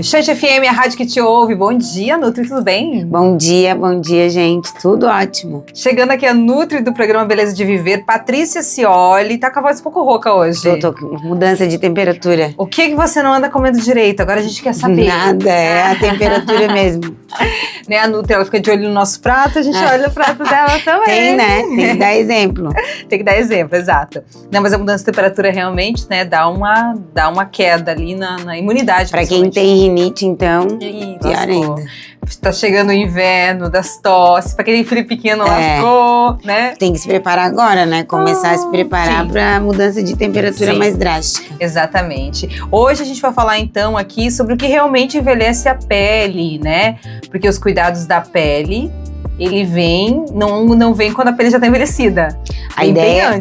Xande FM, a rádio que te ouve. Bom dia, Nutri, tudo bem? Bom dia, gente. Tudo ótimo. Chegando aqui a Nutri do programa Beleza de Viver, Patrícia Cioli. Tá com a voz um pouco rouca hoje. Tô com mudança de temperatura. O que você não anda comendo direito? Agora a gente quer saber. Nada, é a temperatura mesmo. Né, a Nutri, ela fica de olho no nosso prato, a gente olha o prato dela também. Tem, né? Tem que dar exemplo. Tem que dar exemplo, exato. Não, mas a mudança de temperatura realmente, né, dá uma queda ali na imunidade. Pra quem tem rinite, então, pior ainda. Tá chegando o inverno, das tosses, pra quem tem filho pequeno, lascou, né? Tem que se preparar agora, né? Começar a se preparar pra mudança de temperatura mais drástica. Exatamente. Hoje a gente vai falar então aqui sobre o que realmente envelhece a pele, né? Porque os cuidados da pele, ele vem, não vem quando a pele já tá envelhecida. A ideia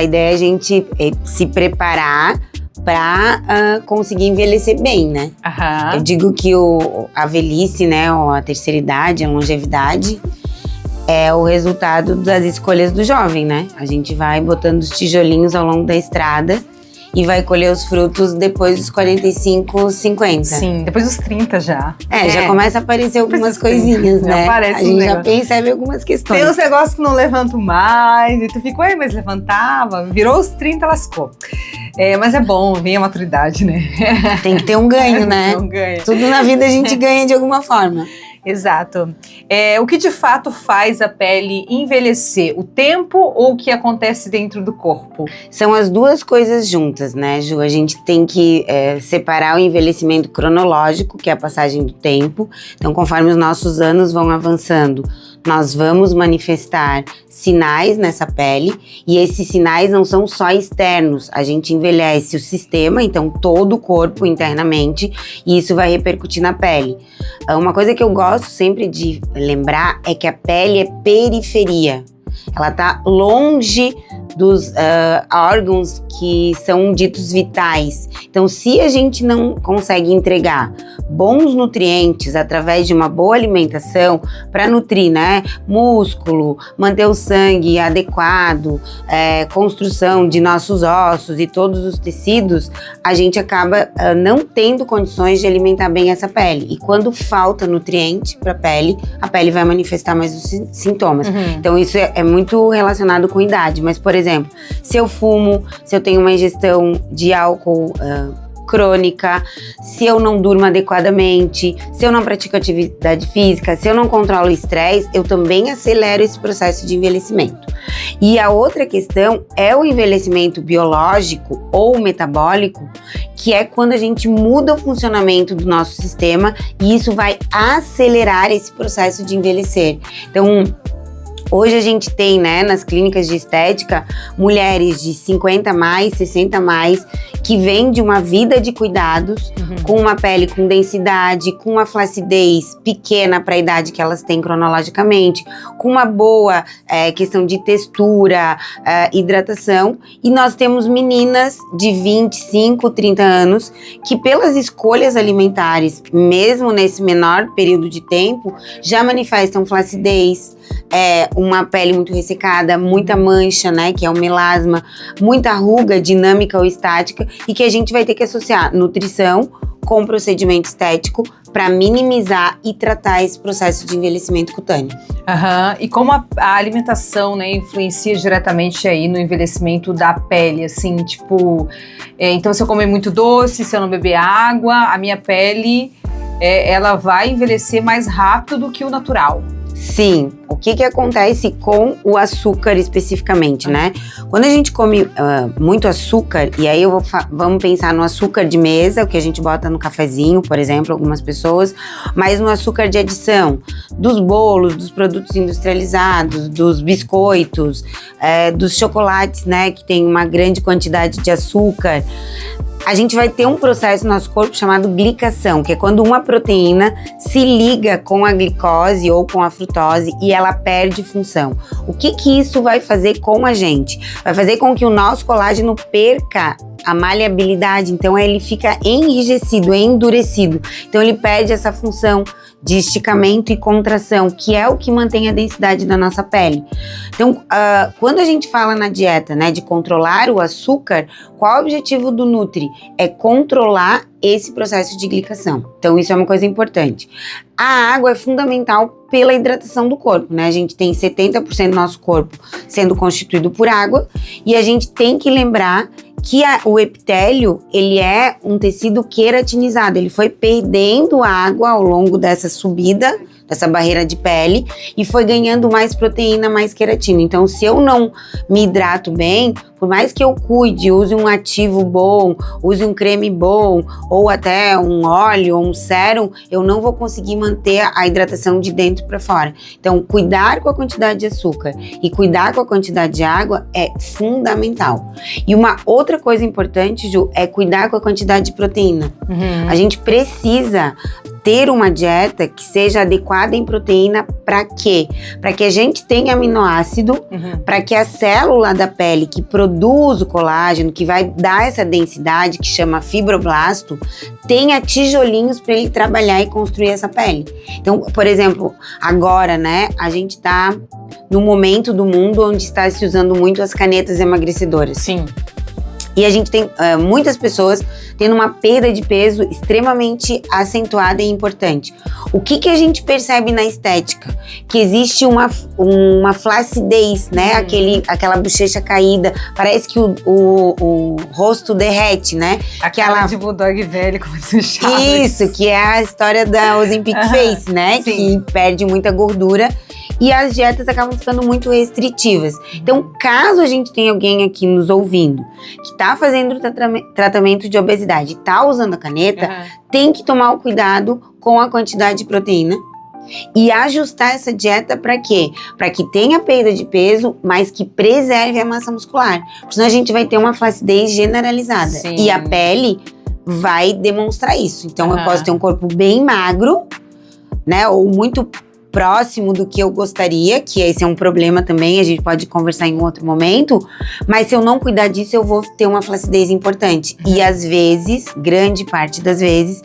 é a gente se preparar para conseguir envelhecer bem, né? Aham. Eu digo que a velhice, né, ou a terceira idade, a longevidade, é o resultado das escolhas do jovem, né? A gente vai botando os tijolinhos ao longo da estrada e vai colher os frutos depois dos 45, 50. Sim, depois dos 30 já. Já começa a aparecer algumas coisinhas, né? A gente já percebe algumas questões. Tem uns negócios que não levantam mais, e tu fica, ué, mas levantava, virou os 30, lascou. Mas é bom, vem a maturidade, né? Tem que ter um ganho, né? Um ganho. Tudo na vida a gente ganha de alguma forma. Exato. O que de fato faz a pele envelhecer? O tempo ou o que acontece dentro do corpo? São as duas coisas juntas, né, Ju? A gente tem que separar o envelhecimento cronológico, que é a passagem do tempo. Então, conforme os nossos anos vão avançando, nós vamos manifestar sinais nessa pele, e esses sinais não são só externos. A gente envelhece o sistema, então todo o corpo internamente, e isso vai repercutir na pele. Uma coisa que eu gosto sempre de lembrar é que a pele é periferia. Ela está longe dos órgãos que são ditos vitais. Então, se a gente não consegue entregar bons nutrientes através de uma boa alimentação para nutrir, né, músculo, manter o sangue adequado, construção de nossos ossos e todos os tecidos, a gente acaba não tendo condições de alimentar bem essa pele. E quando falta nutriente para a pele vai manifestar mais os sintomas. Uhum. Então, isso é muito relacionado com idade. Mas, por exemplo, se eu fumo, se eu tenho uma ingestão de álcool crônica, se eu não durmo adequadamente, se eu não pratico atividade física, se eu não controlo o estresse, eu também acelero esse processo de envelhecimento. E a outra questão é o envelhecimento biológico ou metabólico, que é quando a gente muda o funcionamento do nosso sistema, e isso vai acelerar esse processo de envelhecer. Então, hoje a gente tem, né, nas clínicas de estética, mulheres de 50 mais, 60 mais, que vêm de uma vida de cuidados, com uma pele com densidade, com uma flacidez pequena para a idade que elas têm cronologicamente, com uma boa questão de textura, hidratação. E nós temos meninas de 25, 30 anos que, pelas escolhas alimentares, mesmo nesse menor período de tempo, já manifestam flacidez, uma pele muito ressecada, muita mancha, né, que é o melasma, muita ruga dinâmica ou estática, e que a gente vai ter que associar nutrição com procedimento estético para minimizar e tratar esse processo de envelhecimento cutâneo. E como a alimentação, né, influencia diretamente aí no envelhecimento da pele, assim, tipo, então se eu comer muito doce, se eu não beber água, a minha pele, ela vai envelhecer mais rápido do que o natural. Sim, o que acontece com o açúcar especificamente, né? Quando a gente come muito açúcar, e aí vamos pensar no açúcar de mesa, o que a gente bota no cafezinho, por exemplo, algumas pessoas, mas no açúcar de adição, dos bolos, dos produtos industrializados, dos biscoitos, dos chocolates, né, que tem uma grande quantidade de açúcar. A gente vai ter um processo no nosso corpo chamado glicação, que é quando uma proteína se liga com a glicose ou com a frutose e ela perde função. O que isso vai fazer com a gente? Vai fazer com que o nosso colágeno perca a maleabilidade, então ele fica enrijecido, endurecido. Então ele perde essa função de esticamento e contração, que é o que mantém a densidade da nossa pele. Então, quando a gente fala na dieta, né, de controlar o açúcar, qual é o objetivo do Nutri? É controlar esse processo de glicação. Então, isso é uma coisa importante. A água é fundamental pela hidratação do corpo, né? A gente tem 70% do nosso corpo sendo constituído por água e a gente tem que lembrar que o epitélio, ele é um tecido queratinizado, ele foi perdendo água ao longo dessa subida, dessa barreira de pele, e foi ganhando mais proteína, mais queratina. Então, se eu não me hidrato bem, por mais que eu cuide, use um ativo bom, use um creme bom, ou até um óleo ou um sérum, eu não vou conseguir manter a hidratação de dentro para fora. Então, cuidar com a quantidade de açúcar e cuidar com a quantidade de água é fundamental. E uma outra coisa importante, Ju, é cuidar com a quantidade de proteína. A gente precisa ter uma dieta que seja adequada em proteína para quê? Para que a gente tenha aminoácido, para que a célula da pele que produz o colágeno, que vai dar essa densidade, que chama fibroblasto, tenha tijolinhos para ele trabalhar e construir essa pele. Então, por exemplo, agora, né, a gente está no momento do mundo onde está se usando muito as canetas emagrecedoras. Sim. E a gente tem muitas pessoas tendo uma perda de peso extremamente acentuada e importante. O que a gente percebe na estética? Que existe uma flacidez, né? Aquela bochecha caída. Parece que o rosto derrete, né? Aquela de bulldog velho, como se chama. Isso, que é a história da Ozempic Face, né? Sim. Que perde muita gordura. E as dietas acabam ficando muito restritivas. Então, caso a gente tenha alguém aqui nos ouvindo que está fazendo tratamento de obesidade e está usando a caneta, tem que tomar o cuidado com a quantidade de proteína e ajustar essa dieta para quê? Para que tenha perda de peso, mas que preserve a massa muscular. Porque senão a gente vai ter uma flacidez generalizada. Sim. E a pele vai demonstrar isso. Então, eu posso ter um corpo bem magro, né? Ou muito próximo do que eu gostaria, que esse é um problema também, a gente pode conversar em um outro momento, mas se eu não cuidar disso, eu vou ter uma flacidez importante. E às vezes, grande parte das vezes,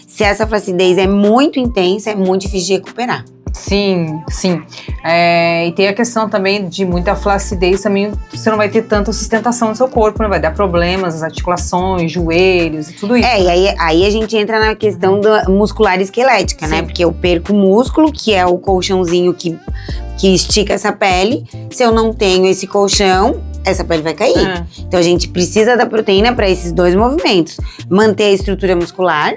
se essa flacidez é muito intensa, é muito difícil de recuperar. Sim, sim. E tem a questão também de muita flacidez, também você não vai ter tanta sustentação no seu corpo, né? Vai dar problemas, as articulações, joelhos e tudo isso. E aí a gente entra na questão da muscular e esquelética, né? Porque eu perco músculo, que é o colchãozinho que estica essa pele. Se eu não tenho esse colchão, essa pele vai cair. Então a gente precisa da proteína para esses dois movimentos. Manter a estrutura muscular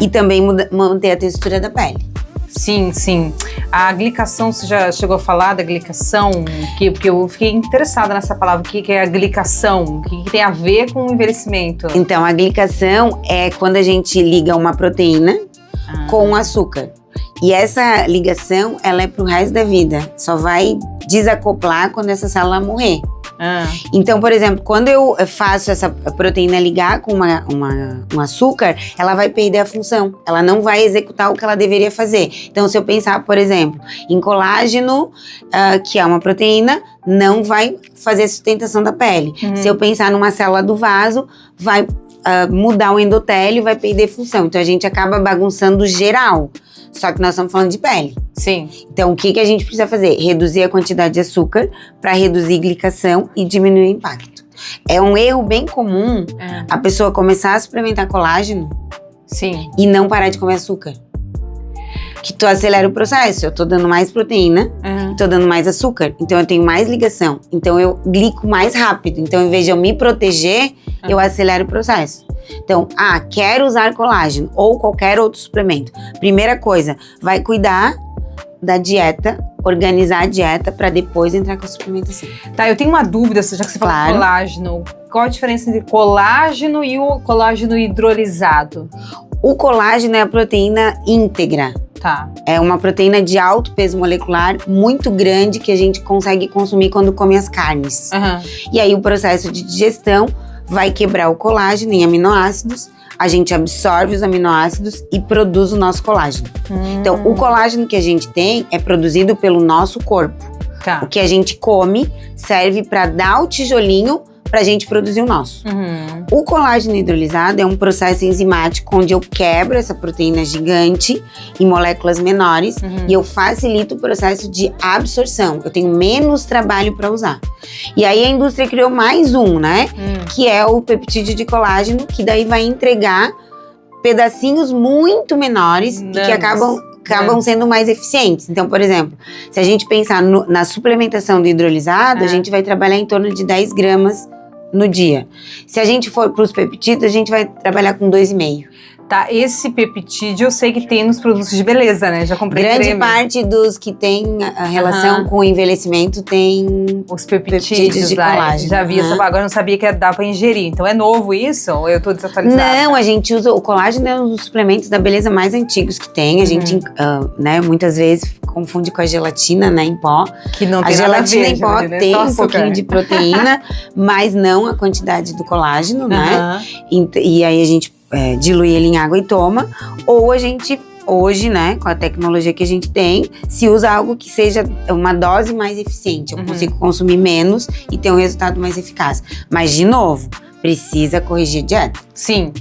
e também manter a textura da pele. Sim, sim. A glicação, você já chegou a falar da glicação? Porque eu fiquei interessada nessa palavra. O que é a glicação? O que tem a ver com o envelhecimento? Então, a glicação é quando a gente liga uma proteína com açúcar. E essa ligação, ela é pro resto da vida. Só vai desacoplar quando essa célula morrer. Então, por exemplo, quando eu faço essa proteína ligar com um açúcar, ela vai perder a função. Ela não vai executar o que ela deveria fazer. Então, se eu pensar, por exemplo, em colágeno, que é uma proteína, não vai fazer a sustentação da pele. Se eu pensar numa célula do vaso, vai mudar o endotélio, vai perder função. Então, a gente acaba bagunçando geral. Só que nós estamos falando de pele. Sim. Então, o que a gente precisa fazer? Reduzir a quantidade de açúcar para reduzir a glicação e diminuir o impacto. É um erro bem comum a pessoa começar a suplementar colágeno e não parar de comer açúcar. Que tu acelera o processo. Eu tô dando mais proteína, tô dando mais açúcar. Então, eu tenho mais ligação. Então, eu glico mais rápido. Então, em vez de eu me proteger, eu acelero o processo. Então, quero usar colágeno ou qualquer outro suplemento. Primeira coisa, vai cuidar da dieta, organizar a dieta para depois entrar com a suplementação. Tá, eu tenho uma dúvida, já que você falou de colágeno. Qual a diferença entre colágeno e o colágeno hidrolisado? O colágeno é a proteína íntegra. Tá. É uma proteína de alto peso molecular muito grande que a gente consegue consumir quando come as carnes. E aí o processo de digestão vai quebrar o colágeno em aminoácidos, a gente absorve os aminoácidos e produz o nosso colágeno. Então, o colágeno que a gente tem é produzido pelo nosso corpo. Tá. O que a gente come serve para dar o tijolinho pra gente produzir o nosso. O colágeno hidrolisado é um processo enzimático onde eu quebro essa proteína gigante em moléculas menores e eu facilito o processo de absorção. Eu tenho menos trabalho para usar. E aí a indústria criou mais um, né? Que é o peptídeo de colágeno, que daí vai entregar pedacinhos muito menores e que acabam sendo mais eficientes. Então, por exemplo, se a gente pensar na suplementação do hidrolisado, a gente vai trabalhar em torno de 10 gramas no dia. Se a gente for para os peptídeos, a gente vai trabalhar com 2,5. Tá, esse peptídeo eu sei que tem nos produtos de beleza, né? Já comprei Grande parte dos que tem a relação com o envelhecimento tem os peptídeos de lá. colágeno. Já vi essa, agora eu não sabia que dá pra ingerir. Então é novo isso ou eu tô desatualizada? Não, a gente usa o colágeno, é um dos suplementos da beleza mais antigos que tem. A gente, né, muitas vezes confunde com a gelatina, né, em pó. Que não a tem nada a gelatina ver, em pó tem um pouquinho de proteína, mas não a quantidade do colágeno, né? E aí a gente dilui ele em água e toma, ou a gente, hoje, né, com a tecnologia que a gente tem, se usa algo que seja uma dose mais eficiente. Eu consigo consumir menos e ter um resultado mais eficaz. Mas, de novo, precisa corrigir a dieta. Sim,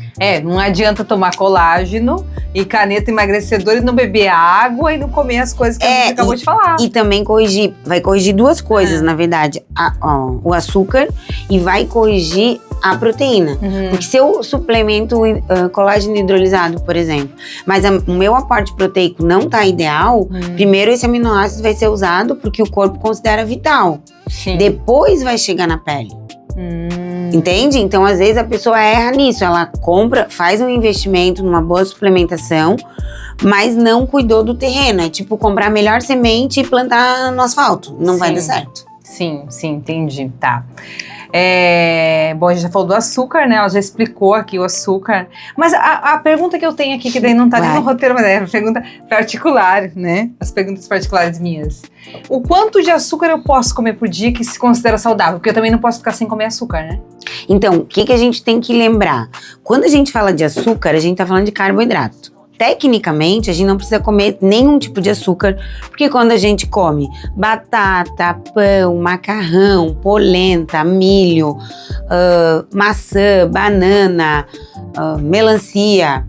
não adianta tomar colágeno e caneta emagrecedora e não beber água e não comer as coisas que a gente acabou de falar. E também vai corrigir duas coisas, na verdade, o açúcar e vai corrigir a proteína. Porque se eu suplemento colágeno hidrolisado, por exemplo, mas o meu aporte proteico não tá ideal, primeiro esse aminoácido vai ser usado porque o corpo considera vital. Sim. Depois vai chegar na pele. Entende? Então, às vezes, a pessoa erra nisso. Ela compra, faz um investimento numa boa suplementação, mas não cuidou do terreno. É tipo comprar a melhor semente e plantar no asfalto. Não vai dar certo. Sim, entendi. Tá. Bom, a gente já falou do açúcar, né? Ela já explicou aqui o açúcar. Mas a pergunta que eu tenho aqui, que daí não tá nem no roteiro, mas é uma pergunta particular, né? As perguntas particulares minhas. O quanto de açúcar eu posso comer por dia que se considera saudável? Porque eu também não posso ficar sem comer açúcar, né? Então, o que a gente tem que lembrar? Quando a gente fala de açúcar, a gente tá falando de carboidrato. Tecnicamente, a gente não precisa comer nenhum tipo de açúcar, porque quando a gente come batata, pão, macarrão, polenta, milho, maçã, banana, melancia,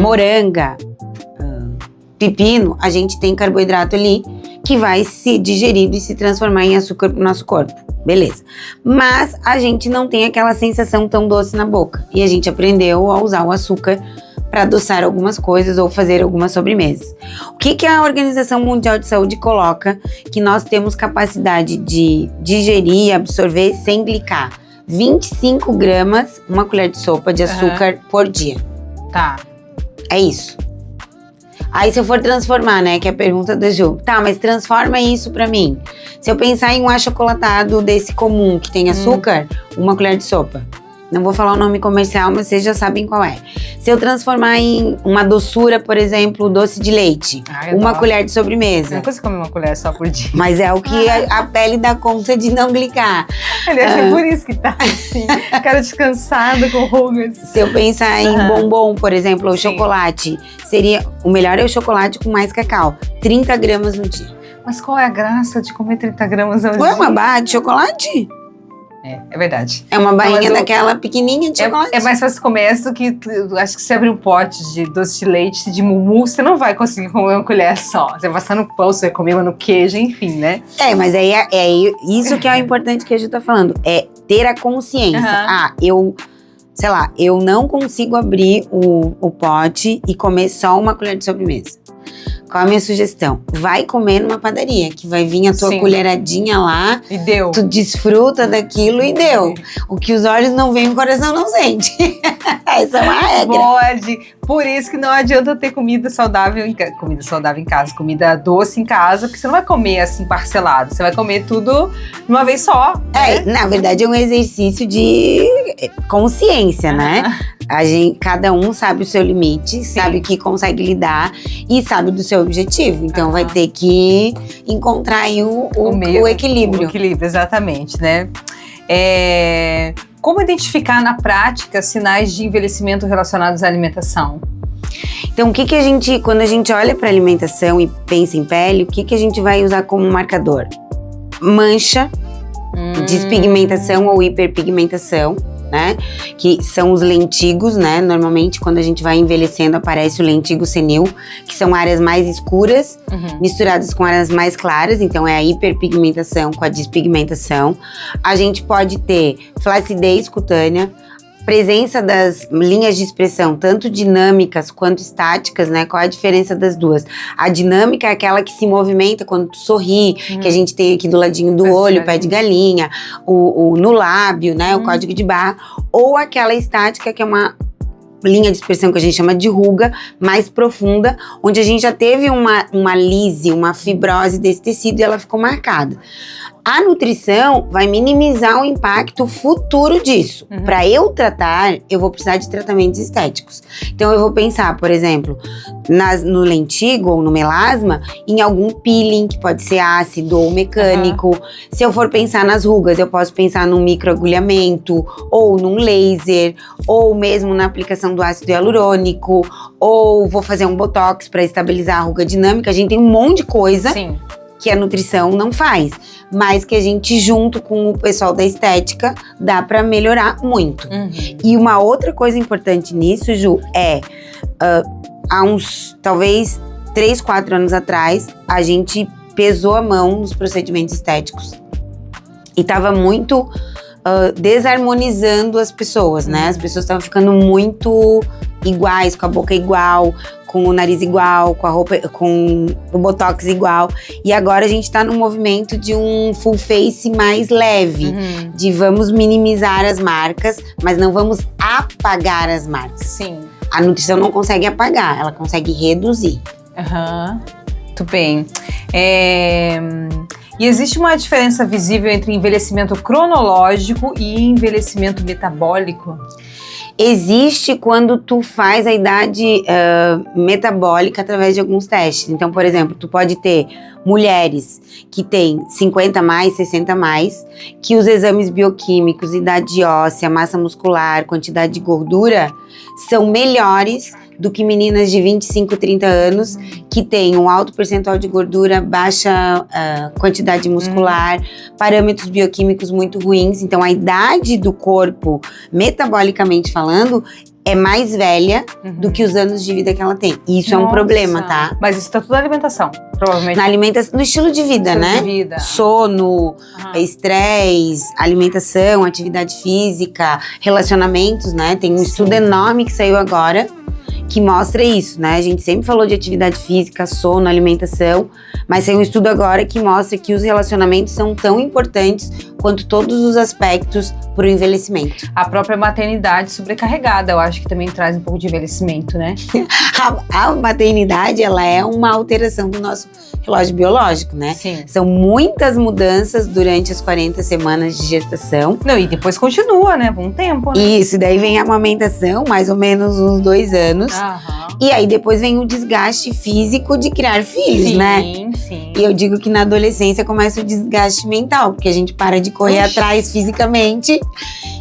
moranga, pepino, a gente tem carboidrato ali que vai se digerido e se transformar em açúcar pro nosso corpo. Beleza. Mas a gente não tem aquela sensação tão doce na boca. E a gente aprendeu a usar o açúcar para adoçar algumas coisas ou fazer algumas sobremesas. O que a Organização Mundial de Saúde coloca que nós temos capacidade de digerir e absorver sem glicar? 25 gramas, uma colher de sopa de açúcar por dia. Tá. É isso. Aí se eu for transformar, né, que é a pergunta da Ju. Tá, mas transforma isso pra mim. Se eu pensar em um achocolatado desse comum que tem açúcar, uma colher de sopa. Não vou falar o nome comercial, mas vocês já sabem qual é. Se eu transformar em uma doçura, por exemplo, doce de leite, uma colher de sobremesa. Não consigo comer uma colher só por dia. Mas é o que a pele dá conta de não glicar. Aliás, é por isso que tá assim, cara descansada, com rugas. Se eu pensar em bombom, por exemplo, ou chocolate, o melhor é o chocolate com mais cacau. 30 gramas no dia. Mas qual é a graça de comer 30 gramas ao dia? Ué, uma barra de chocolate? É verdade. É uma barrinha daquela pequenininha de chocolate. É mais fácil comer essa do que, acho que se abrir um pote de doce de leite, de mumu, você não vai conseguir comer uma colher só. Você vai passar no pão, você vai comer uma no queijo, enfim, né? Mas aí é isso que é o importante que a gente tá falando. É ter a consciência. Eu não consigo abrir o pote e comer só uma colher de sobremesa. Qual a minha sugestão? Vai comer numa padaria, que vai vir a tua colheradinha lá. E deu. Tu desfruta daquilo e deu. O que os olhos não veem, o coração não sente. Essa é uma regra. Pode. Por isso que não adianta ter comida saudável em casa, comida doce em casa, porque você não vai comer assim parcelado. Você vai comer tudo de uma vez só. Na verdade é um exercício de consciência, né? Cada um sabe o seu limite, sabe o que consegue lidar e sabe do seu objetivo. Então vai ter que encontrar aí o equilíbrio. O equilíbrio, exatamente, né? Como identificar na prática sinais de envelhecimento relacionados à alimentação? Então, quando a gente olha para alimentação e pensa em pele, o que a gente vai usar como marcador? Mancha despigmentação ou hiperpigmentação, né? Que são os lentigos, né? Normalmente, quando a gente vai envelhecendo, aparece o lentigo senil, que são áreas mais escuras, misturadas com áreas mais claras. Então, é a hiperpigmentação com a despigmentação. A gente pode ter flacidez cutânea, presença das linhas de expressão, tanto dinâmicas quanto estáticas, né? Qual a diferença das duas? A dinâmica é aquela que se movimenta quando tu sorri, que a gente tem aqui do ladinho do olho, pé de galinha, no lábio, né? O código de barra. Ou aquela estática, que é uma linha de expressão que a gente chama de ruga, mais profunda, onde a gente já teve uma lise, uma fibrose desse tecido e ela ficou marcada. A nutrição vai minimizar o impacto futuro disso. Para eu tratar, eu vou precisar de tratamentos estéticos. Então eu vou pensar, por exemplo, no lentigo ou no melasma, em algum peeling, que pode ser ácido ou mecânico. Se eu for pensar nas rugas, eu posso pensar num microagulhamento, ou num laser, ou mesmo na aplicação do ácido hialurônico, ou vou fazer um botox para estabilizar a ruga dinâmica. A gente tem um monte de coisa. Sim. Que a nutrição não faz, mas que a gente, junto com o pessoal da estética, dá pra melhorar muito. E uma outra coisa importante nisso, Ju, é há uns, talvez, 3, 4 anos atrás, a gente pesou a mão nos procedimentos estéticos e tava muito desarmonizando as pessoas, né? As pessoas estavam ficando muito iguais, com a boca igual, com o nariz igual, com a roupa, com o botox igual. E agora a gente tá num movimento de um full face mais leve, de vamos minimizar as marcas, mas não vamos apagar as marcas. Sim. A nutrição não consegue apagar, ela consegue reduzir. Muito bem. E existe uma diferença visível entre envelhecimento cronológico e envelhecimento metabólico? Existe quando tu faz a idade metabólica através de alguns testes. Então, por exemplo, tu pode ter mulheres que têm 50 mais, 60 mais, que os exames bioquímicos, idade óssea, massa muscular, quantidade de gordura, são melhores do que meninas de 25, 30 anos que têm um alto percentual de gordura, baixa quantidade muscular, parâmetros bioquímicos muito ruins. Então, a idade do corpo, metabolicamente falando, é mais velha do que os anos de vida que ela tem. E isso é um problema, tá? Mas isso tá tudo na alimentação, provavelmente. Na alimentação, no estilo de vida, né? De vida. Sono, estresse, alimentação, atividade física, relacionamentos, né? Tem um estudo enorme que saiu agora que mostra isso, né? A gente sempre falou de atividade física, sono, alimentação, mas tem um estudo agora que mostra que os relacionamentos são tão importantes quanto todos os aspectos para o envelhecimento. A própria maternidade sobrecarregada, eu acho que também traz um pouco de envelhecimento, né? A maternidade, ela é uma alteração do nosso relógio biológico, né? Sim. São muitas mudanças durante as 40 semanas de gestação. Não, e depois continua, né? Por um tempo, né? Isso, daí vem a amamentação, mais ou menos uns 2 anos. E aí depois vem o desgaste físico de criar filhos, né? Sim. E eu digo que na adolescência começa o desgaste mental, porque a gente para de correr atrás fisicamente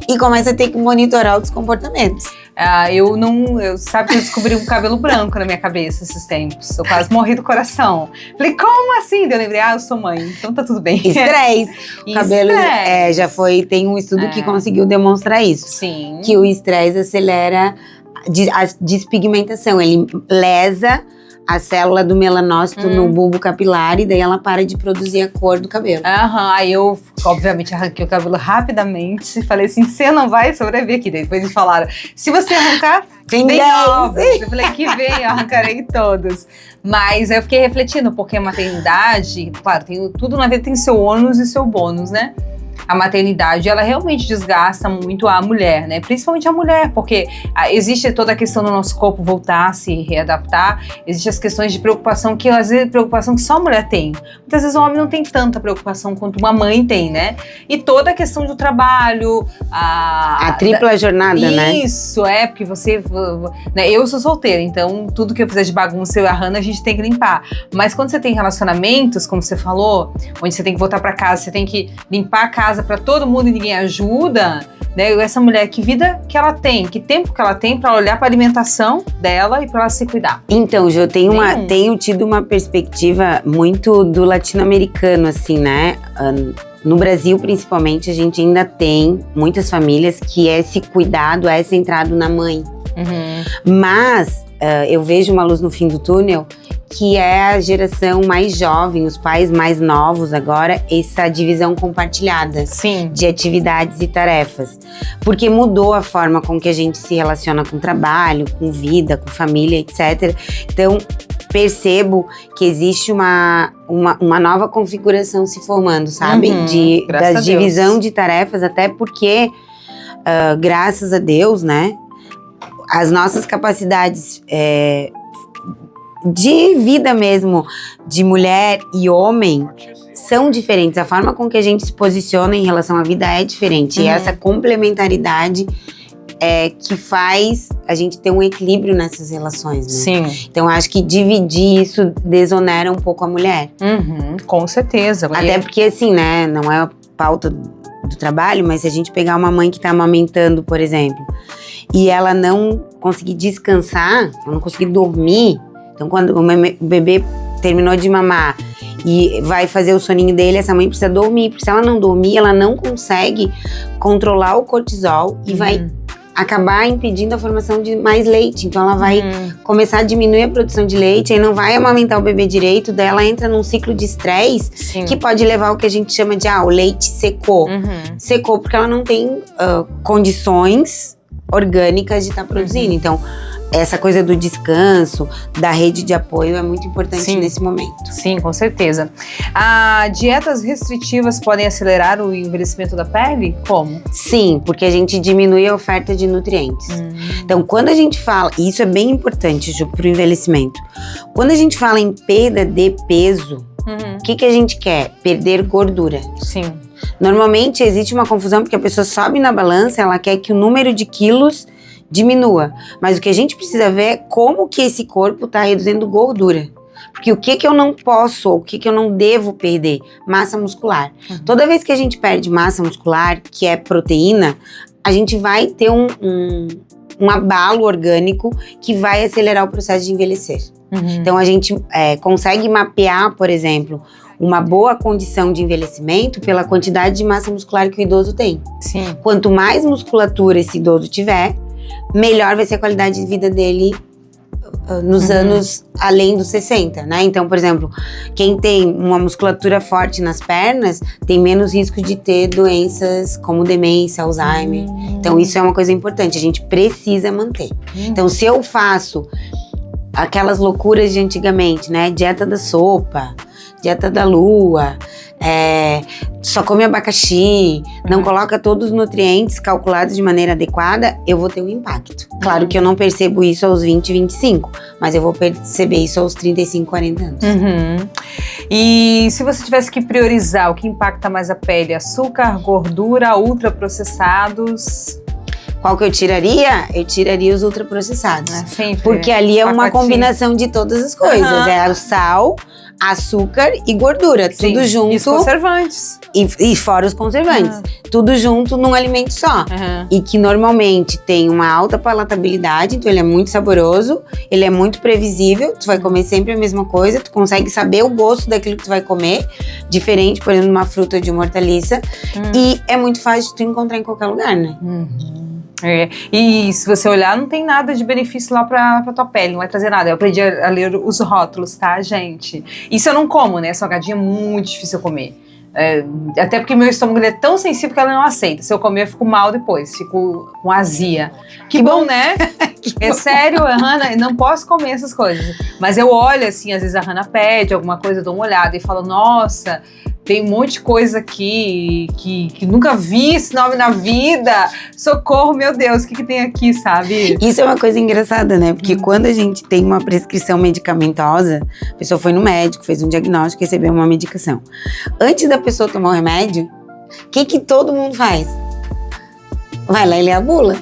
e começa a ter que monitorar outros comportamentos. Sabe que eu descobri um cabelo branco na minha cabeça esses tempos. Eu quase morri do coração. Falei, como assim? Eu lembrei, eu sou mãe, então tá tudo bem. Estresse. O cabelo já foi, tem um estudo que conseguiu demonstrar isso. Sim. Que o estresse acelera a despigmentação, ele lesa a célula do melanócito no bulbo capilar e daí ela para de produzir a cor do cabelo. Aí eu, obviamente, arranquei o cabelo rapidamente. Falei assim, você não vai sobreviver aqui. Daí depois eles falaram, se você arrancar, vem novos. Eu falei, que vem, eu arrancarei todos. Mas eu fiquei refletindo, porque a maternidade, claro, tudo na vida tem seu ônus e seu bônus, né? A maternidade, ela realmente desgasta muito a mulher, né? Principalmente a mulher, porque existe toda a questão do nosso corpo voltar a se readaptar, existem as questões de preocupação que, às vezes, preocupação que só a mulher tem. Muitas vezes o homem não tem tanta preocupação quanto uma mãe tem, né? E toda a questão do trabalho, a tripla jornada, né? Isso, porque você... Né, eu sou solteira, então tudo que eu fizer de bagunça, eu e a Hannah, a gente tem que limpar. Mas quando você tem relacionamentos, como você falou, onde você tem que voltar pra casa, você tem que limpar a casa pra todo mundo e ninguém ajuda, né? Essa mulher, que vida que ela tem, que tempo que ela tem pra olhar pra alimentação dela e pra ela se cuidar. Então, Jô, tenho tido uma perspectiva muito do latino-americano, assim, né? no Brasil, principalmente, a gente ainda tem muitas famílias que esse cuidado é centrado na mãe. Mas eu vejo uma luz no fim do túnel, que é a geração mais jovem, os pais mais novos agora, essa divisão compartilhada de atividades e tarefas. Porque mudou a forma com que a gente se relaciona com trabalho, com vida, com família, etc. Então, percebo que existe uma nova configuração se formando, sabe? Da divisão de tarefas, até porque, graças a Deus, né? As nossas capacidades de vida mesmo, de mulher e homem, são diferentes. A forma com que a gente se posiciona em relação à vida é diferente. E essa complementaridade que faz a gente ter um equilíbrio nessas relações, né? Sim. Então, acho que dividir isso desonera um pouco a mulher. Com certeza. Até porque, assim, né, não é a pauta do trabalho, mas se a gente pegar uma mãe que tá amamentando, por exemplo, e ela não conseguir descansar, ela não conseguir dormir, então quando o bebê terminou de mamar e vai fazer o soninho dele, essa mãe precisa dormir, porque se ela não dormir, ela não consegue controlar o cortisol e vai acabar impedindo a formação de mais leite. Então ela vai começar a diminuir a produção de leite, aí não vai amamentar o bebê direito, daí ela entra num ciclo de estresse que pode levar ao que a gente chama de o leite secou. Secou porque ela não tem condições orgânicas de estar produzindo. Então, essa coisa do descanso, da rede de apoio é muito importante nesse momento. Sim, com certeza. Dietas restritivas podem acelerar o envelhecimento da pele? Como? Sim, porque a gente diminui a oferta de nutrientes. Então, quando a gente fala, e isso é bem importante, Ju, para o envelhecimento, quando a gente fala em perda de peso, o que a gente quer? Perder gordura. Sim. Normalmente existe uma confusão porque a pessoa sobe na balança, ela quer que o número de quilos diminua. Mas o que a gente precisa ver é como que esse corpo está reduzindo gordura. Porque o que eu não posso, ou o que eu não devo perder? Massa muscular. Toda vez que a gente perde massa muscular, que é proteína, a gente vai ter um abalo orgânico que vai acelerar o processo de envelhecer. Então a gente consegue mapear, por exemplo, uma boa condição de envelhecimento pela quantidade de massa muscular que o idoso tem. Quanto mais musculatura esse idoso tiver, melhor vai ser a qualidade de vida dele nos anos além dos 60, né? Então, por exemplo, quem tem uma musculatura forte nas pernas tem menos risco de ter doenças como demência, Alzheimer. Então, isso é uma coisa importante, a gente precisa manter. Então, se eu faço aquelas loucuras de antigamente, né? Dieta da sopa, dieta da lua, só come abacaxi, não coloca todos os nutrientes calculados de maneira adequada, eu vou ter um impacto. Claro que eu não percebo isso aos 20, 25, mas eu vou perceber isso aos 35, 40 anos. E se você tivesse que priorizar o que impacta mais a pele, açúcar, gordura, ultraprocessados? Qual que eu tiraria? Eu tiraria os ultraprocessados. Sempre. Porque ali é uma combinação de todas as coisas. É o sal, açúcar e gordura. Tudo junto. E os conservantes. E fora os conservantes. Tudo junto num alimento só. E que normalmente tem uma alta palatabilidade, então ele é muito saboroso, ele é muito previsível, tu vai comer sempre a mesma coisa, tu consegue saber o gosto daquilo que tu vai comer, diferente, por exemplo, de uma fruta ou de uma hortaliça. E é muito fácil de tu encontrar em qualquer lugar, né? E se você olhar, não tem nada de benefício lá pra tua pele, não vai trazer nada. Eu aprendi a ler os rótulos, tá, gente? Isso eu não como, né? Salgadinho é muito difícil eu comer. Até porque meu estômago é tão sensível que ela não aceita. Se eu comer, eu fico mal depois, fico com azia. Que bom, né? Sério, a Hannah, não posso comer essas coisas. Mas eu olho assim, às vezes a Hannah pede alguma coisa, eu dou uma olhada e falo, nossa, tem um monte de coisa aqui que nunca vi esse nome na vida. Socorro, meu Deus, o que tem aqui, sabe? Isso é uma coisa engraçada, né? Porque quando a gente tem uma prescrição medicamentosa, a pessoa foi no médico, fez um diagnóstico, recebeu uma medicação. Antes da pessoa tomar o remédio, o que todo mundo faz? Vai lá e lê a bula.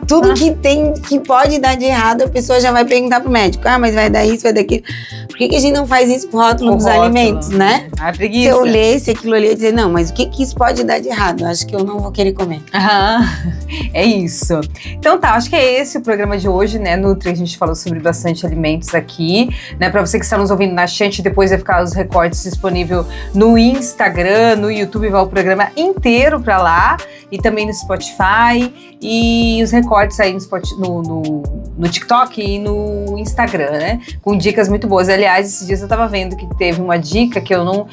Tudo que pode dar de errado, a pessoa já vai perguntar pro médico. Mas vai dar isso, vai dar aquilo. que a gente não faz isso com o rótulo dos alimentos, né? Ah, Se preguiça. eu lesse aquilo ali, eu ia dizer, não, mas o que isso pode dar de errado? Acho que eu não vou querer comer. Aham, é isso. Então tá, acho que é esse o programa de hoje, né, Nutri? A gente falou sobre bastante alimentos aqui, né? Pra você que está nos ouvindo na Chante, depois vai ficar os recortes disponível no Instagram, no YouTube, vai o programa inteiro pra lá, e também no Spotify, e os recortes aí no TikTok e no Instagram, né? Com dicas muito boas. Aliás, esses dias eu tava vendo que teve uma dica que eu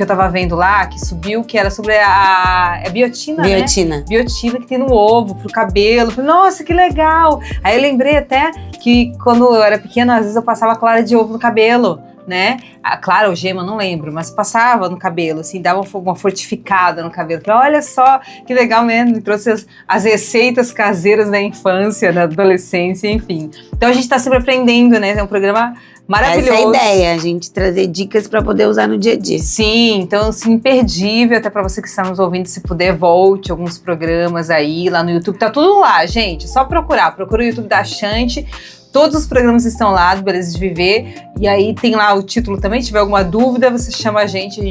tava vendo lá, que subiu, que era sobre a biotina, né? Biotina que tem no ovo, pro cabelo. Falei, nossa, que legal! Aí eu lembrei até que quando eu era pequena, às vezes eu passava clara de ovo no cabelo, né? Clara ou gema, não lembro, mas passava no cabelo, assim, dava uma fortificada no cabelo. Falei, olha só, que legal mesmo, me trouxe as receitas caseiras da infância, da adolescência, enfim. Então a gente tá sempre aprendendo, né? É um programa maravilhoso. Essa é a ideia, a gente trazer dicas para poder usar no dia a dia. Sim, então assim, imperdível, até para você que está nos ouvindo, se puder, volte alguns programas aí lá no YouTube, tá tudo lá, gente, é só procura o YouTube da Chante, todos os programas estão lá do Beleza de Viver, e aí tem lá o título também, se tiver alguma dúvida, você chama a gente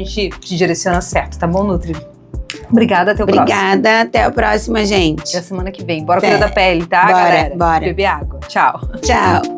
te direciona certo, tá bom, Nutri? Obrigada, até o próximo. Obrigada, até a próxima, gente. Até a semana que vem. Bora cuidar da pele, tá, galera? Bora. Beber água. Tchau. Tchau.